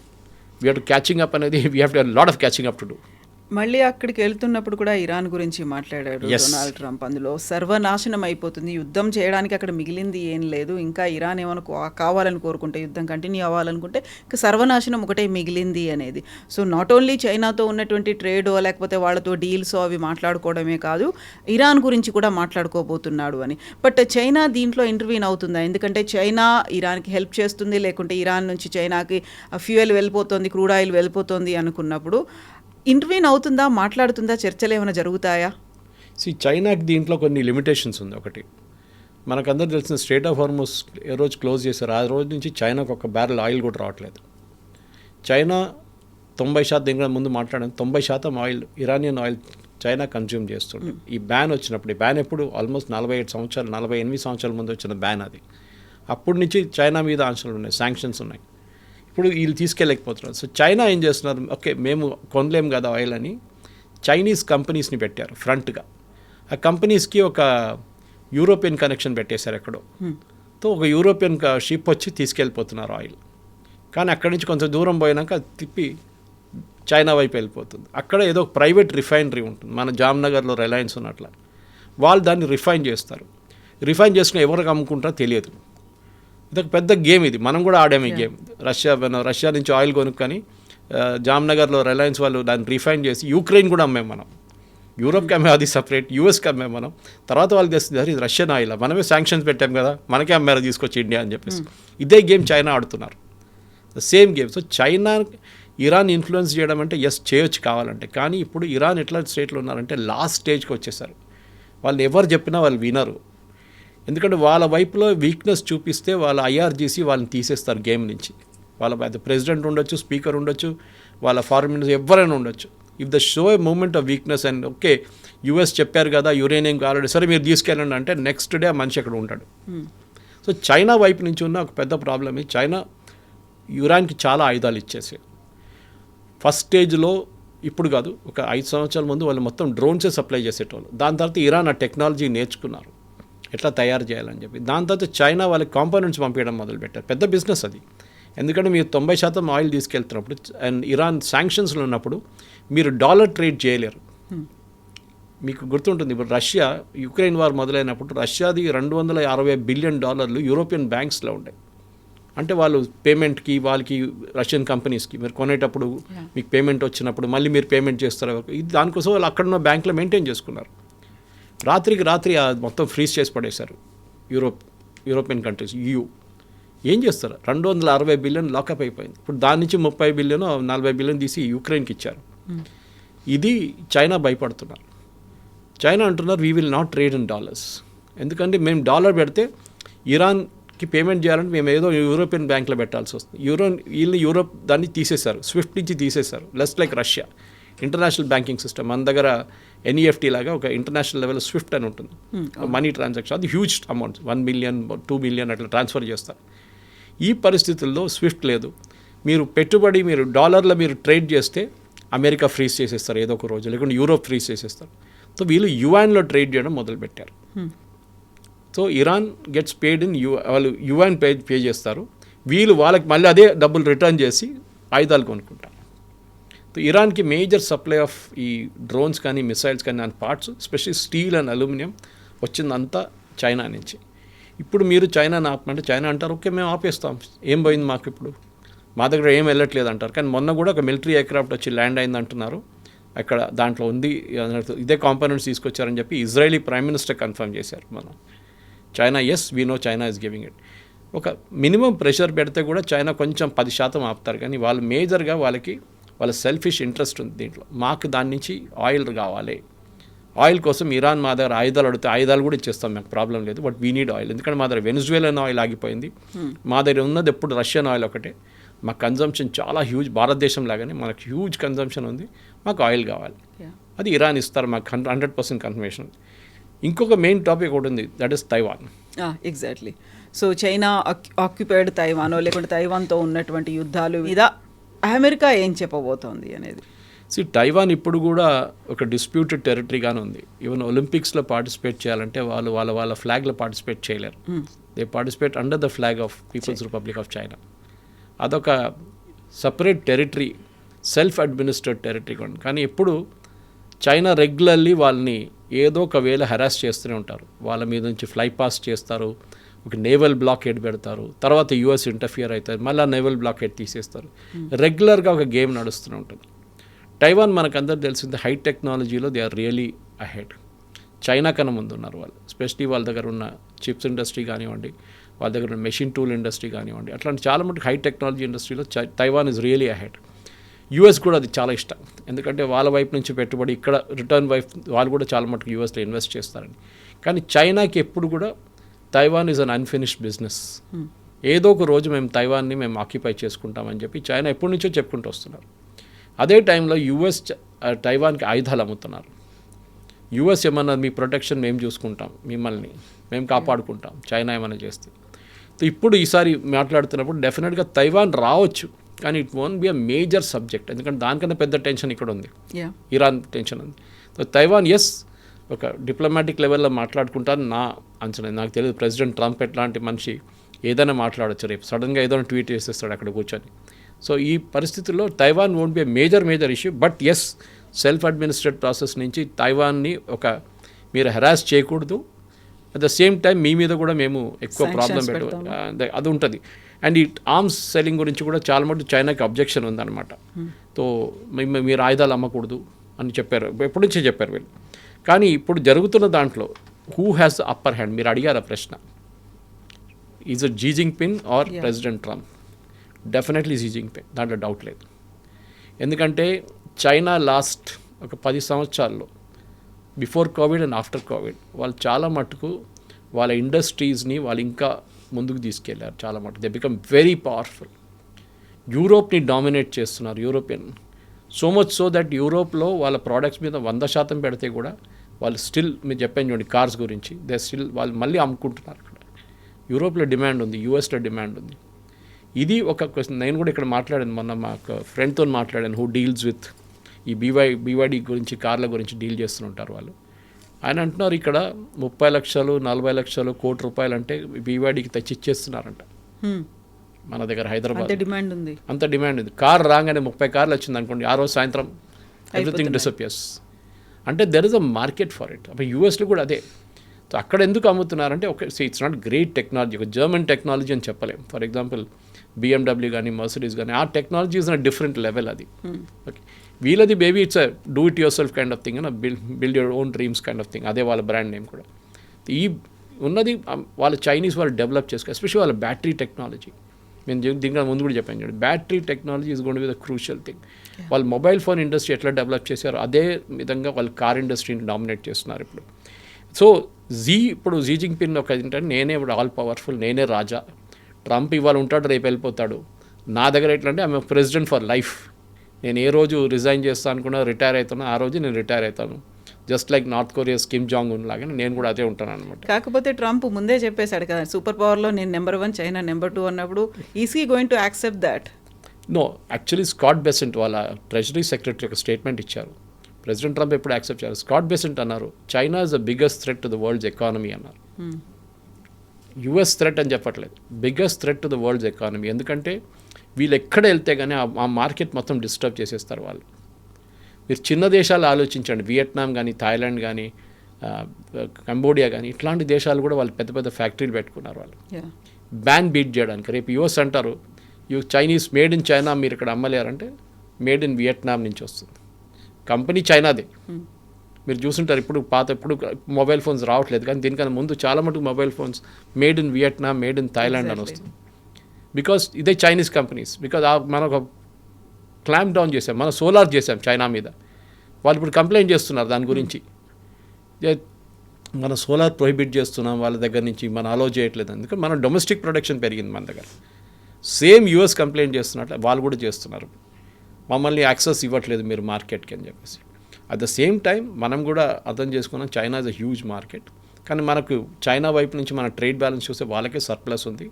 We have to catching up అనేది, we have to lot of catching up to do. మళ్ళీ అక్కడికి వెళ్తున్నప్పుడు కూడా ఇరాన్ గురించి మాట్లాడాడు డొనాల్డ్ ట్రంప్. అందులో సర్వనాశనం అయిపోతుంది, యుద్ధం చేయడానికి అక్కడ మిగిలింది ఏం లేదు, ఇంకా ఇరాన్ ఏమైనా కావాలని కోరుకుంటే, యుద్ధం కంటిన్యూ అవ్వాలనుకుంటే ఇంకా సర్వనాశనం ఒకటే మిగిలింది అనేది. సో నాట్ ఓన్లీ చైనాతో ఉన్నటువంటి ట్రేడో లేకపోతే వాళ్ళతో డీల్సో అవి మాట్లాడుకోవడమే కాదు, ఇరాన్ గురించి కూడా మాట్లాడుకోబోతున్నాడు అని. బట్ చైనా దీంట్లో ఇంటర్వ్యూన్ అవుతుందా? ఎందుకంటే చైనా ఇరాన్కి హెల్ప్ చేస్తుంది, లేకుంటే ఇరాన్ నుంచి చైనాకి ఫ్యూయల్ వెళ్ళిపోతుంది, క్రూడ్ ఆయిల్ వెళ్ళిపోతుంది అనుకున్నప్పుడు ఇంటర్వ్యూన్ అవుతుందా, మాట్లాడుతుందా, చర్చలు ఏమైనా జరుగుతాయా? చైనాకి దీంట్లో కొన్ని లిమిటేషన్స్ ఉంది. ఒకటి మనకందరూ తెలిసిన స్ట్రైట్ ఆఫ్ హార్మోస్ ఏ రోజు క్లోజ్ చేశారు, ఆ రోజు నుంచి చైనాకు ఒక బ్యారెల్ ఆయిల్ కూడా రావట్లేదు. చైనా 90% ఇంకా ముందు మాట్లాడాను, 90% oil, Iranian oil China consume చేస్తుంది. ఈ బ్యాన్ వచ్చినప్పుడు, ఈ బ్యాన్ ఎప్పుడు ఆల్మోస్ట్ 48 సంవత్సరాల ముందు వచ్చిన బ్యాన్ అది. అప్పటి నుంచి చైనా మీద ఆంక్షలు ఉన్నాయి, శాంక్షన్స్ ఉన్నాయి. ఇప్పుడు వీళ్ళు తీసుకెళ్ళలేకపోతున్నారు. సో చైనా ఏం చేస్తున్నారు, ఓకే మేము కొనలేము కదా ఆయిల్ అని చైనీస్ కంపెనీస్ని పెట్టారు ఫ్రంట్గా. ఆ కంపెనీస్కి ఒక యూరోపియన్ కనెక్షన్ పెట్టేశారు ఎక్కడో. తో ఒక యూరోపియన్ షిప్ వచ్చి తీసుకెళ్ళిపోతున్నారు ఆయిల్. కానీ అక్కడి నుంచి కొంచెం దూరం పోయినాక తిప్పి చైనా వైపు వెళ్ళిపోతుంది. అక్కడ ఏదో ప్రైవేట్ రిఫైనరీ ఉంటుంది, మన జామ్నగర్లో రిలయన్స్ ఉన్నట్ల. వాళ్ళు దాన్ని రిఫైన్ చేస్తారు. రిఫైన్ చేసుకుని ఎవరికి అమ్ముకుంటారో తెలియదు. ఇదొక పెద్ద గేమ్ ఇది, మనం కూడా ఆడాము ఈ గేమ్. రష్యా నుంచి ఆయిల్ కొనుక్కొని జామ్నగర్లో రిలయన్స్ వాళ్ళు దాన్ని రిఫైన్ చేసి యూక్రెయిన్ కూడా అమ్మాము మనం. యూరోప్కి అమ్మే అది సపరేట్, యూఎస్కి అమ్మే మనం. తర్వాత వాళ్ళకి తెస్తుంది ఇది రష్యన్ ఆయిల్, మనమే శాంక్షన్స్ పెట్టాం కదా, మనకే అమ్మారు తీసుకొచ్చి ఇండియా అని చెప్పేసి. ఇదే గేమ్ చైనా ఆడుతున్నారు, the same game. So China Iran influence చేయడం అంటే ఎస్ చేయొచ్చు కావాలంటే, కానీ ఇప్పుడు ఇరాన్ ఎట్లా స్టేట్లో ఉన్నారంటే లాస్ట్ స్టేజ్కి వచ్చేసారు. వాళ్ళు ఎవరు చెప్పినా వాళ్ళు వినరు. ఎందుకంటే వాళ్ళ వైపులో వీక్నెస్ చూపిస్తే వాళ్ళ ఐఆర్జీసీ వాళ్ళని తీసేస్తారు గేమ్ నుంచి. వాళ్ళ ప్రెసిడెంట్ ఉండొచ్చు, స్పీకర్ ఉండొచ్చు, వాళ్ళ ఫారెన్ మినిస్టర్ ఎవరైనా ఉండొచ్చు. If the show a moment of weakness and okay US చెప్పారు కదా యురేనియం కావాలంటే సరే మీరు తీసుకెళ్ళండి అంటే నెక్స్ట్ డే ఆ మనిషి అక్కడ ఉంటాడు. సో చైనా వైపు నుంచి ఉన్న ఒక పెద్ద ప్రాబ్లం ఇది, చైనా ఇరాన్కి చాలా ఆయుధాలు ఇచ్చేసి ఫస్ట్ స్టేజ్లో, ఇప్పుడు కాదు ఒక 5 సంవత్సరాల ముందు వాళ్ళు మొత్తం డ్రోన్సే సప్లై చేసేటోళ్ళు. దాని తర్వాత ఇరాన్ ఆ టెక్నాలజీ నేర్చుకున్నారు ఎట్లా తయారు చేయాలని చెప్పి. దాని తర్వాత చైనా వాళ్ళకి కాంపోనెంట్స్ పంపించడం మొదలుపెట్టారు. పెద్ద బిజినెస్ అది, ఎందుకంటే మీరు 90% ఆయిల్ తీసుకెళ్తున్నప్పుడు అండ్ ఇరాన్ శాంక్షన్స్లో ఉన్నప్పుడు మీరు డాలర్ ట్రేడ్ చేయలేరు. మీకు గుర్తుంటుంది ఇప్పుడు రష్యా యుక్రెయిన్ వార్ మొదలైనప్పుడు రష్యాది $260 బిలియన్ యూరోపియన్ బ్యాంక్స్లో ఉంటాయి. అంటే వాళ్ళు పేమెంట్కి వాళ్ళకి రష్యన్ కంపెనీస్కి మీరు కొనేటప్పుడు మీకు పేమెంట్ వచ్చినప్పుడు మళ్ళీ మీరు పేమెంట్ చేస్తారు. ఇది దానికోసం వాళ్ళు అక్కడున్న బ్యాంకులో మెయింటైన్ చేసుకున్నారు. రాత్రికి రాత్రి మొత్తం ఫ్రీజ్ చేసి పడేశారు యూరోపియన్ కంట్రీస్. ఏం చేస్తారు, 260 బిలియన్ లాకప్ అయిపోయింది. ఇప్పుడు దాని నుంచి 30 బిలియన్ 40 బిలియన్ తీసి యుక్రెయిన్కి ఇచ్చారు. ఇది చైనా భయపడుతున్నారు. చైనా అంటున్నారు we will not trade in dollars, ఎందుకంటే మేము డాలర్ పెడితే ఇరాన్కి పేమెంట్ చేయాలంటే మేము ఏదో యూరోపియన్ బ్యాంక్లో పెట్టాల్సి వస్తుంది. వీళ్ళు యూరోప్ దాన్ని తీసేశారు, స్విఫ్ట్ నుంచి తీసేశారు. Less like Russia international banking system, మన దగ్గర ఎన్ఈఎఫ్టీ లాగా ఒక ఇంటర్నేషనల్ లెవెల్ స్విఫ్ట్ అని ఉంటుంది, మనీ ట్రాన్సాక్షన్. అది హ్యూజ్ అమౌంట్, 1 బిలియన్ 2 బిలియన్ అట్లా ట్రాన్స్ఫర్ చేస్తారు. ఈ పరిస్థితుల్లో స్విఫ్ట్ లేదు. మీరు పెట్టుబడి మీరు డాలర్లో మీరు ట్రేడ్ చేస్తే అమెరికా ఫ్రీజ్ చేసేస్తారు ఏదో ఒక రోజు, లేకుంటే యూరోప్ ఫ్రీజ్ చేసేస్తారు. సో వీళ్ళు యువాన్లో ట్రేడ్ చేయడం మొదలుపెట్టారు. So Iran gets paid in వాళ్ళు యువాన్ పే చేస్తారు, వీళ్ళు వాళ్ళకి మళ్ళీ అదే డబ్బులు రిటర్న్ చేసి ఆయుధాలు కొనుక్కుంటారు. సో ఇరాన్కి మేజర్ సప్లై ఆఫ్ ఈ డ్రోన్స్ కానీ మిసైల్స్ కానీ దాని parts especially steel and aluminium వచ్చిందంతా చైనా నుంచి. ఇప్పుడు మీరు చైనాని ఆపమంటే చైనా అంటారు ఓకే మేము ఆపేస్తాం, ఏం పోయింది మాకు, ఇప్పుడు మా దగ్గర ఏం వెళ్ళట్లేదు అంటారు. కానీ మొన్న కూడా ఒక మిలిటరీ ఎయిర్క్రాఫ్ట్ వచ్చి ల్యాండ్ అయింది అంటున్నారు, అక్కడ దాంట్లో ఉంది ఇదే కాంపోనెంట్స్ తీసుకొచ్చారని చెప్పి ఇజ్రాయలీ ప్రైమ్ మినిస్టర్ కన్ఫర్మ్ చేశారు. మనం China as we know China is giving it. ఒక మినిమం ప్రెషర్ పెడితే కూడా చైనా కొంచెం 10% ఆపుతారు, కానీ వాళ్ళు మేజర్గా వాళ్ళ సెల్ఫిష్ ఇంట్రెస్ట్ ఉంది దీంట్లో. మాకు దాని నుంచి ఆయిల్ కావాలి, ఆయిల్ కోసం ఇరాన్ మా దగ్గర ఆయుధాలు అడిగితే ఆయుధాలు కూడా ఇచ్చేస్తాం, మాకు ప్రాబ్లం లేదు, బట్ వీ నీడ్ ఆయిల్. ఎందుకంటే మా దగ్గర వెనిజువేలన్ ఆయిల్ ఆగిపోయింది, మా దగ్గర ఉన్నది ఎప్పుడు రష్యన్ ఆయిల్ ఒకటే. మా కన్జంప్షన్ చాలా హ్యూజ్, భారతదేశం లాగానే మనకు హ్యూజ్ కన్జంప్షన్ ఉంది, మాకు ఆయిల్ కావాలి. అది ఇరాన్ ఇస్తారు మాకు 100% కన్ఫర్మేషన్. ఇంకొక మెయిన్ టాపిక్ ఒకటి ఉంది, that is Taiwan. Exactly. So China occupied తైవానో లేకుంటే తైవాన్తో ఉన్నటువంటి యుద్ధాలు మీద అమెరికా ఏం చెప్పబోతోంది అనేది. తైవాన్ ఇప్పుడు కూడా ఒక డిస్ప్యూటెడ్ టెరిటరీగానే ఉంది. ఈవెన్ ఒలింపిక్స్లో పార్టిసిపేట్ చేయాలంటే వాళ్ళు వాళ్ళ ఫ్లాగ్లో పార్టిసిపేట్ చేయలేరు. They participate under the flag of People's Republic of China. అదొక separate territory, self administrate territory కూడా. కానీ ఎప్పుడు చైనా రెగ్యులర్లీ వాళ్ళని ఏదో ఒక వేళ హెరాస్ చేస్తూనే ఉంటారు. వాళ్ళ మీద నుంచి ఫ్లై పాస్ చేస్తారు, ఒక నేవల్ బ్లాకేడ్ పెడతారు, తర్వాత యూఎస్ ఇంటర్ఫియర్ అవుతారు, మళ్ళీ నేవల్ బ్లాకేడ్ తీసేస్తారు. రెగ్యులర్గా ఒక గేమ్ నడుస్తూనే ఉంటుంది. తైవాన్ మనకందరూ తెలిసింది హై టెక్నాలజీలో they are really ahead. China కన్నా ముందు ఉన్నారు వాళ్ళు, ఎస్పెషలీ వాళ్ళ దగ్గర ఉన్న చిప్స్ ఇండస్ట్రీ కానివ్వండి, వాళ్ళ దగ్గర ఉన్న మెషిన్ టూల్ ఇండస్ట్రీ కానివ్వండి, అట్లాంటి చాలా మటుకు హై టెక్నాలజీ ఇండస్ట్రీలో Taiwan is really ahead. US కూడా అది చాలా ఇష్టం, ఎందుకంటే వాళ్ళ వైపు నుంచి పెట్టుబడి ఇక్కడ రిటర్న్ వైపు వాళ్ళు కూడా చాలా మటుకు యూఎస్లో ఇన్వెస్ట్ చేస్తారని. కానీ చైనాకి ఎప్పుడు కూడా Taiwan is an unfinished business. ఏదో ఒక రోజు మేము తైవాన్ని మేము ఆక్యుపై చేసుకుంటామని చెప్పి చైనా ఎప్పటి నుంచో చెప్పుకుంటూ వస్తున్నారు. అదే టైంలో యూఎస్ తైవాన్కి ఆయుధాలు అమ్ముతున్నారు. యూఎస్ ఏమన్నా మీ ప్రొటెక్షన్ మేము చూసుకుంటాం, మిమ్మల్ని మేము కాపాడుకుంటాం చైనా ఏమైనా చేస్తే. ఇప్పుడు ఈసారి మాట్లాడుతున్నప్పుడు డెఫినెట్గా తైవాన్ రావచ్చు, కానీ it won't be a major subject, ఎందుకంటే దానికన్నా పెద్ద టెన్షన్ ఇక్కడ ఉంది, ఇరాన్ టెన్షన్ ఉంది. సో తైవాన్ ఎస్ ఒక డిప్లొమాటిక్ లెవెల్లో మాట్లాడుకుంటాను నా అంచనా. నాకు తెలియదు ప్రెసిడెంట్ ట్రంప్ ఎట్లాంటి మనిషి, ఏదైనా మాట్లాడచ్చు, రేపు సడన్గా ఏదైనా ట్వీట్ చేసేస్తాడు అక్కడ కూర్చొని. సో ఈ పరిస్థితుల్లో Taiwan won't be major issue. But as self administrate process నుంచి తైవాన్ని మీరు హెరాస్ చేయకూడదు, అట్ ద సేమ్ టైం మీ మీద కూడా మేము ఎక్కువ ప్రాబ్లం అది ఉంటుంది. అండ్ ఈ ఆర్మ్స్ సెల్లింగ్ గురించి కూడా చాలా మటుకు చైనాకి అబ్జెక్షన్ ఉందన్నమాట. సో మీరు ఆయుధాలు అమ్మకూడదు అని చెప్పారు, ఎప్పటి నుంచే చెప్పారు వీళ్ళు. కానీ ఇప్పుడు జరుగుతున్న దాంట్లో who has the upper hand మీరు అడిగారు ఆ ప్రశ్న. Is it Xi Jinping or president Trump? Definitely Xi Jinping, దాంట్లో డౌట్ లేదు. ఎందుకంటే చైనా లాస్ట్ ఒక 10 సంవత్సరాల్లో before Covid and after Covid వాళ్ళు చాలా మటుకు వాళ్ళ ఇండస్ట్రీస్ని వాళ్ళు ఇంకా ముందుకు తీసుకెళ్లారు. చాలా మటుకు దే బికమ్ వెరీ పవర్ఫుల్. యూరోప్ని డామినేట్ చేస్తున్నారు, European. So much so that యూరోప్లో వాళ్ళ ప్రోడక్ట్స్ మీద 100% పెడితే కూడా వాళ్ళు స్టిల్, మీరు చెప్పాను చూడండి కార్స్ గురించి, దే స్టిల్ వాళ్ళు మళ్ళీ అమ్ముకుంటున్నారు. అక్కడ యూరోప్లో డిమాండ్ ఉంది, యూఎస్లో డిమాండ్ ఉంది. ఇది ఒక క్వశ్చన్. నేను కూడా ఇక్కడ మాట్లాడాను మొన్న, మా ఫ్రెండ్తో మాట్లాడాను హూ డీల్స్ విత్ ఈ బీవైడి గురించి, కార్ల గురించి డీల్ చేస్తుంటారు వాళ్ళు. ఆయన అంటున్నారు ఇక్కడ 30 లక్షలు 40 లక్షలు కోటి రూపాయలు అంటే బీవైడికి తెచ్చి ఇచ్చేస్తున్నారంట మన దగ్గర హైదరాబాద్. అంత డిమాండ్ ఉంది. కార్ రాగానే 30 కార్లు వచ్చింది అనుకోండి, ఆ రోజు సాయంత్రం ఎవ్రీథింగ్ డిసపియర్స్. అంటే there is a market for it. అప్పుడు యూఎస్లో కూడా అదే. సో అక్కడ ఎందుకు అమ్ముతున్నారంటే ఇట్స్ నాట్ గ్రేట్ టెక్నాలజీ, ఒక జర్మన్ టెక్నాలజీ అని చెప్పలేం. ఫర్ ఎగ్జాంపుల్ BMW కానీ మర్సిడీస్ కానీ ఆ technology is a different level అది. ఓకే, వీళ్ళది baby it's a do it your self kind of thing, build your own dreams kind of thing. అదే వాళ్ళ బ్రాండ్ నేమ్ కూడా. ఈ ఉన్నది వాళ్ళ చైనీస్ వాళ్ళు డెవలప్ చేసుకో, ఎస్పెషల్లీ వాళ్ళ బ్యాటరీ టెక్నాలజీ. నేను దీనికన్నా ముందు కూడా చెప్పాను చూడండి, battery technology is going to be the crucial thing. వాళ్ళు మొబైల్ ఫోన్ ఇండస్ట్రీ ఎట్లా డెవలప్ చేశారో అదే విధంగా వాళ్ళు కార్ ఇండస్ట్రీని డామినేట్ చేస్తున్నారు ఇప్పుడు. సో ఇప్పుడు జీ జింగ్పిన్ ఒక ఏంటంటే నేనే ఇప్పుడు ఆల్ పవర్ఫుల్, నేనే రాజా. ట్రంప్ ఇవాళ ఉంటాడు, రేపు వెళ్ళిపోతాడు. నా దగ్గర ఎట్లా అంటే ఐఎమ్ ప్రెసిడెంట్ ఫర్ లైఫ్. నేను ఏ రోజు రిజైన్ చేస్తాను అనుకున్నా, రిటైర్ అవుతాను, ఆ రోజు నేను రిటైర్ అవుతాను. Just like north Korea's Kim Jong Un లాగా నేను కూడా అదే ఉంటాను అనమాట. కాకపోతే ట్రంప్ ముందే చెప్పేశాడు కదా, సూపర్ పవర్లో నేను నెంబర్ 1, చైనా నెంబర్ 2 అన్నప్పుడు is he going to accept that? No, actually Scott Bessent వాళ్ళ ట్రెజరీ సెక్రటరీ ఒక స్టేట్మెంట్ ఇచ్చారు. ప్రెసిడెంట్ ట్రంప్ ఎప్పుడు యాక్సెప్ట్ చేయాలి? స్కాట్ బెసెంట్ అన్నారు, China is the biggest threat to the world's economy అన్నారు. యుఎస్ థ్రెట్ అని చెప్పట్లేదు, biggest threat to the world's economy. ఎందుకంటే వీళ్ళు ఎక్కడ వెళ్తే కానీ ఆ మార్కెట్ మొత్తం డిస్టర్బ్ చేసేస్తారు వాళ్ళు. మీరు చిన్న దేశాలు ఆలోచించండి, వియట్నాం కానీ, థాయిలాండ్ కానీ, కంబోడియా కానీ, ఇట్లాంటి దేశాలు కూడా వాళ్ళు పెద్ద పెద్ద ఫ్యాక్టరీలు పెట్టుకున్నారు వాళ్ళు బ్యాన్ బీట్ చేయడానికి. రేపు యుఎస్ అంటారు చైనీస్ మేడ్ ఇన్ చైనా మీరు ఇక్కడ అమ్మలేరంటే మేడ్ ఇన్ వియట్నాం నుంచి వస్తుంది. కంపెనీ చైనాదే. మీరు చూసుంటారు ఇప్పుడు ఇప్పుడు మొబైల్ ఫోన్స్ రావట్లేదు, కానీ దీనికన్నా ముందు చాలా మటుకు mobile phones made in Vietnam, made in Thailand అని వస్తుంది. బికాస్ ఇదే చైనీస్ కంపెనీస్. బికాజ్ మనం ఒక క్లాంప్ డౌన్ చేసాం, మనం సోలార్ చేసాం చైనా మీద. వాళ్ళు ఇప్పుడు కంప్లైంట్ చేస్తున్నారు దాని గురించి, మన సోలార్ ప్రొహిబిట్ చేస్తున్నాం వాళ్ళ దగ్గర నుంచి, మనం అలో చేయట్లేదు. ఎందుకంటే మన డొమెస్టిక్ ప్రొడక్షన్ పెరిగింది మన దగ్గర. సేమ్ యూఎస్ కంప్లైంట్ చేస్తున్నట్లు వాళ్ళు కూడా చేస్తున్నారు, మమ్మల్ని యాక్సెస్ ఇవ్వట్లేదు మీరు మార్కెట్కి అని చెప్పేసి. అట్ ద సేమ్ టైం మనం కూడా అర్థం చేసుకున్నాం China is a huge market. కానీ మనకు చైనా వైపు నుంచి మన ట్రేడ్ బ్యాలెన్స్ చూస్తే వాళ్ళకే సర్ప్లస్ ఉంది.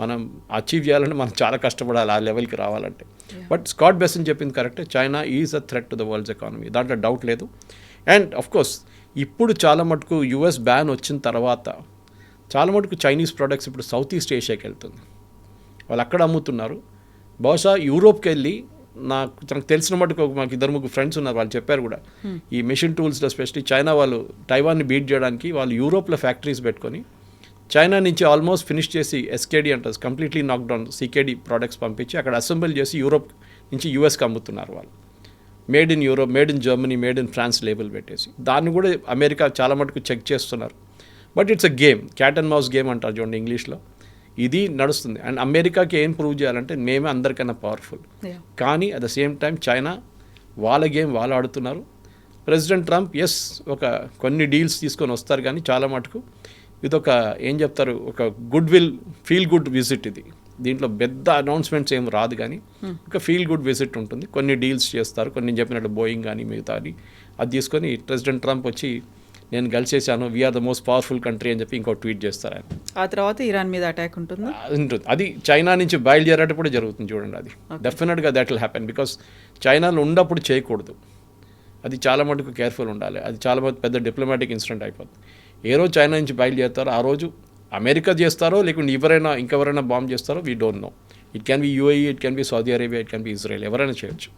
మనం అచీవ్ చేయాలంటే మనం చాలా కష్టపడాలి ఆ లెవెల్కి రావాలంటే. బట్ స్కాట్ బెసెంట్ చెప్పింది కరెక్టే, China is a threat to the world's economy, దాంట్లో డౌట్ లేదు. అండ్ అఫ్కోర్స్ ఇప్పుడు చాలా మటుకు యుఎస్ బ్యాన్ వచ్చిన తర్వాత చాలా మటుకు చైనీస్ ప్రోడక్ట్స్ ఇప్పుడు సౌత్ ఈస్ట్ ఏషియాకి వెళ్తుంది, వాళ్ళు అక్కడ అమ్ముతున్నారు. బహుశా యూరోప్కి వెళ్ళి తనకు తెలిసిన మటుకు మాకు 2-3 ఫ్రెండ్స్ ఉన్నారు, వాళ్ళు చెప్పారు కూడా ఈ మెషిన్ టూల్స్లో స్పెషల్లీ చైనా వాళ్ళు తైవాన్ని బీట్ చేయడానికి వాళ్ళు యూరోప్లో ఫ్యాక్టరీస్ పెట్టుకొని చైనా నుంచి ఆల్మోస్ట్ ఫినిష్ చేసి ఎస్కేడి అంటారు, కంప్లీట్లీ నాక్డౌన్ సికేడి ప్రోడక్ట్స్ పంపించి అక్కడ అసెంబుల్ చేసి యూరోప్ నుంచి యూఎస్కి అమ్ముతున్నారు వాళ్ళు. Made in Europe, made in Germany, made in France label పెట్టేసి. దాన్ని కూడా అమెరికా చాలా మటుకు చెక్ చేస్తున్నారు. But it's a game, cat and mouse game అంటారు చూడండి ఇంగ్లీష్లో. ఇది నడుస్తుంది. అండ్ అమెరికాకి ఏం ప్రూవ్ చేయాలంటే మేమే అందరికన్నా పవర్ఫుల్. కానీ at the same time China వాళ్ళ గేమ్ వాళ్ళు ఆడుతున్నారు. ప్రెసిడెంట్ ట్రంప్ ఒక కొన్ని డీల్స్ తీసుకొని వస్తారు, కానీ చాలా మటుకు ఇదొక ఏం చెప్తారు, ఒక ఫీల్ గుడ్ విజిట్ ఇది. దీంట్లో పెద్ద అనౌన్స్మెంట్స్ ఏం రాదు, కానీ ఒక ఫీల్ గుడ్ విజిట్ ఉంటుంది. కొన్ని డీల్స్ చేస్తారు, కొన్ని చెప్పినట్టు బోయింగ్ కానీ మిగతా అది తీసుకొని ప్రెసిడెంట్ ట్రంప్ వచ్చి నేను గెలిచేసాను, we are the most powerful country అని చెప్పి ఇంకో ట్వీట్ చేస్తారు ఆయన. ఆ తర్వాత ఇరాన్ మీద అటాక్ ఉంటుంది. అది చైనా నుంచి బయలుదేరేటప్పుడు జరుగుతుంది చూడండి. అది డెఫినెట్గా దట్ విల్ హ్యాపెన్. బికాస్ చైనాలో ఉన్నప్పుడు చేయకూడదు, అది చాలా మటుకు కేర్ఫుల్ ఉండాలి. అది చాలా పెద్ద డిప్లొమాటిక్ ఇన్సిడెంట్ అయిపోతుంది. ఏ రోజు చైనా నుంచి బయలుదేరుతారో ఆ రోజు అమెరికా చేస్తారో లేకుంటే ఇంకెవరైనా బాంబ్ చేస్తారో we don't know. It can be UAE, it can be Saudi Arabia, it can be Israel, ఎవరైనా చేయొచ్చు.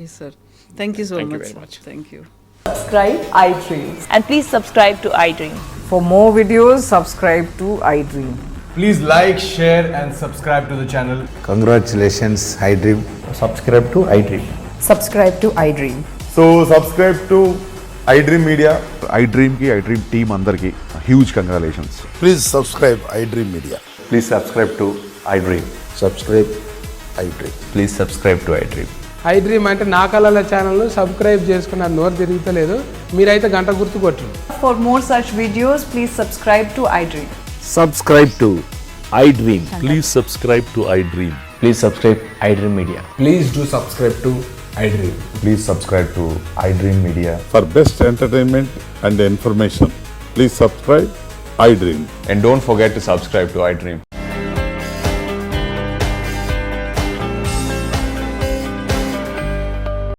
Yes sir, thank you so much. Thank you. Subscribe iDream. And please subscribe to iDream. For more videos, subscribe to iDream. Please like, share and subscribe to the channel. Congratulations, iDream. Subscribe to iDream. Subscribe to iDream. So subscribe to iDream Media. IDream team అందరికీ huge congratulations. Please subscribe iDream Media. Please subscribe to I dream. Subscribe iDream. Please subscribe to I dream. IDream అంటే నా కళల channel subscribe చేసుకున్న నోరు తిరుగుతలేదు, మీరైతే గంట గుర్తు కొట్టు. For more such videos, please subscribe to iDream. Subscribe to iDream. Please subscribe to iDream. Please subscribe iDream Media. Please do subscribe to iDream. Please subscribe to iDream Media. For best entertainment and information, please subscribe iDream. And don't forget to subscribe to iDream.